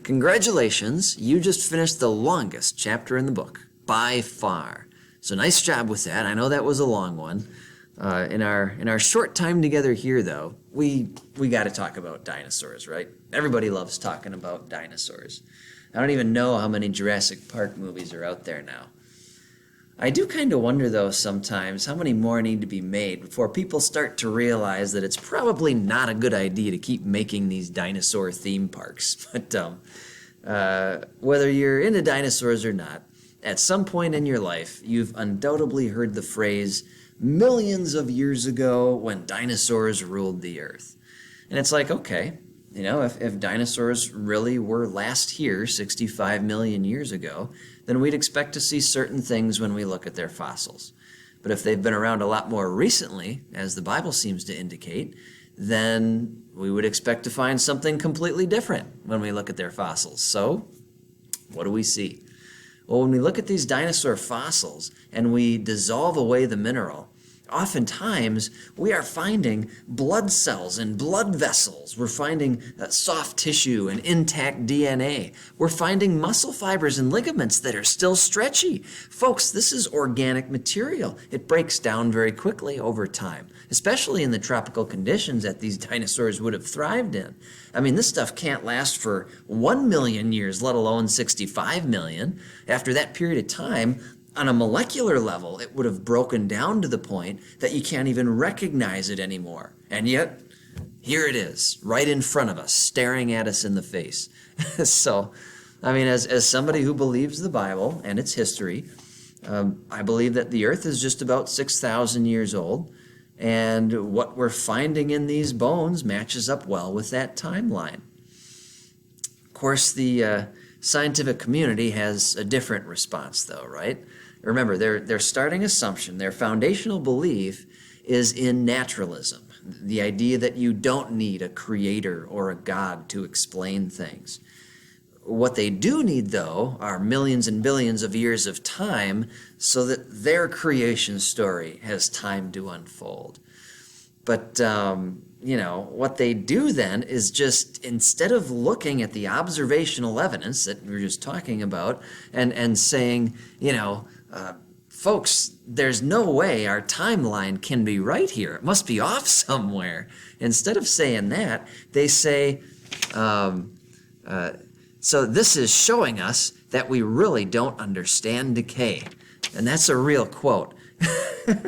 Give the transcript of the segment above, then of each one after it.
Congratulations, you just finished the longest chapter in the book, by far. So nice job with that. I know that was a long one. In our short time together here, though, we got to talk about dinosaurs, right? Everybody loves talking about dinosaurs. I don't even know how many Jurassic Park movies are out there now. I do kind of wonder, though, sometimes how many more need to be made before people start to realize that it's probably not a good idea to keep making these dinosaur theme parks. But whether you're into dinosaurs or not, at some point in your life, you've undoubtedly heard the phrase, millions of years ago when dinosaurs ruled the earth. And it's like, okay, you know, if dinosaurs really were last here 65 million years ago, then we'd expect to see certain things when we look at their fossils. But if they've been around a lot more recently, as the Bible seems to indicate, then we would expect to find something completely different when we look at their fossils. So, what do we see? Well, when we look at these dinosaur fossils and we dissolve away the mineral, oftentimes we are finding blood cells and blood vessels. We're finding soft tissue and intact DNA. We're finding muscle fibers and ligaments that are still stretchy. Folks, this is organic material. It breaks down very quickly over time, especially in the tropical conditions that these dinosaurs would have thrived in. I mean, this stuff can't last for 1 million years, let alone 65 million. After that period of time, on a molecular level, it would have broken down to the point that you can't even recognize it anymore. And yet, here it is, right in front of us, staring at us in the face. So, I mean, as somebody who believes the Bible and its history, I believe that the earth is just about 6,000 years old, and what we're finding in these bones matches up well with that timeline. Of course, the scientific community has a different response, though, right? Remember, their starting assumption, their foundational belief is in naturalism, the idea that you don't need a creator or a God to explain things. What they do need, though, are millions and billions of years of time so that their creation story has time to unfold. But, you know, what they do then is just, instead of looking at the observational evidence that we were just talking about and saying, you know, folks, there's no way our timeline can be right here. It must be off somewhere. Instead of saying that, they say, so this is showing us that we really don't understand decay. And that's a real quote.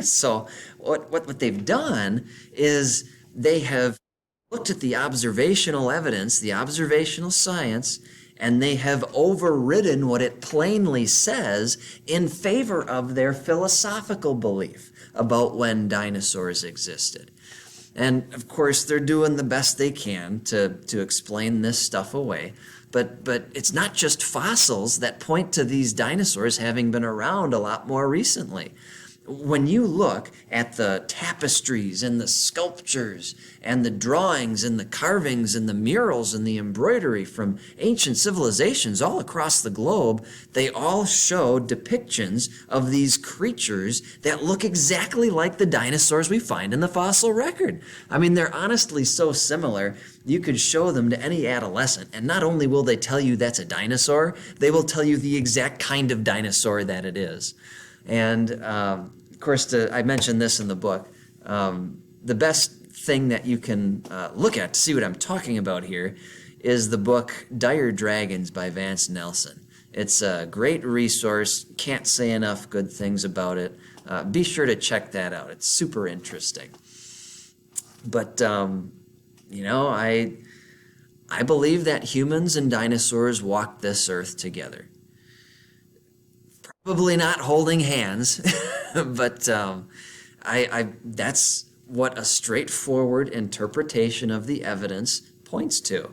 So what they've done is they have looked at the observational evidence, the observational science, and they have overridden what it plainly says in favor of their philosophical belief about when dinosaurs existed. And of course, they're doing the best they can to explain this stuff away. But it's not just fossils that point to these dinosaurs having been around a lot more recently. When you look at the tapestries and the sculptures and the drawings and the carvings and the murals and the embroidery from ancient civilizations all across the globe, they all show depictions of these creatures that look exactly like the dinosaurs we find in the fossil record. I mean, they're honestly so similar, you could show them to any adolescent, and not only will they tell you that's a dinosaur, they will tell you the exact kind of dinosaur that it is. And of course, I mentioned this in the book. The best thing that you can look at to see what I'm talking about here is the book Dire Dragons by Vance Nelson. It's a great resource. Can't say enough good things about it. Be sure to check that out. It's super interesting. But, you know, I believe that humans and dinosaurs walked this earth together. Probably not holding hands, but that's what a straightforward interpretation of the evidence points to.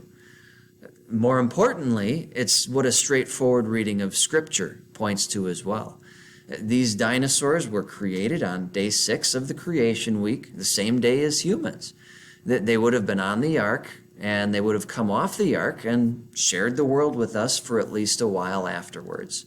More importantly, it's what a straightforward reading of Scripture points to as well. These dinosaurs were created on day 6 of the creation week, the same day as humans. They would have been on the ark, and they would have come off the ark and shared the world with us for at least a while afterwards.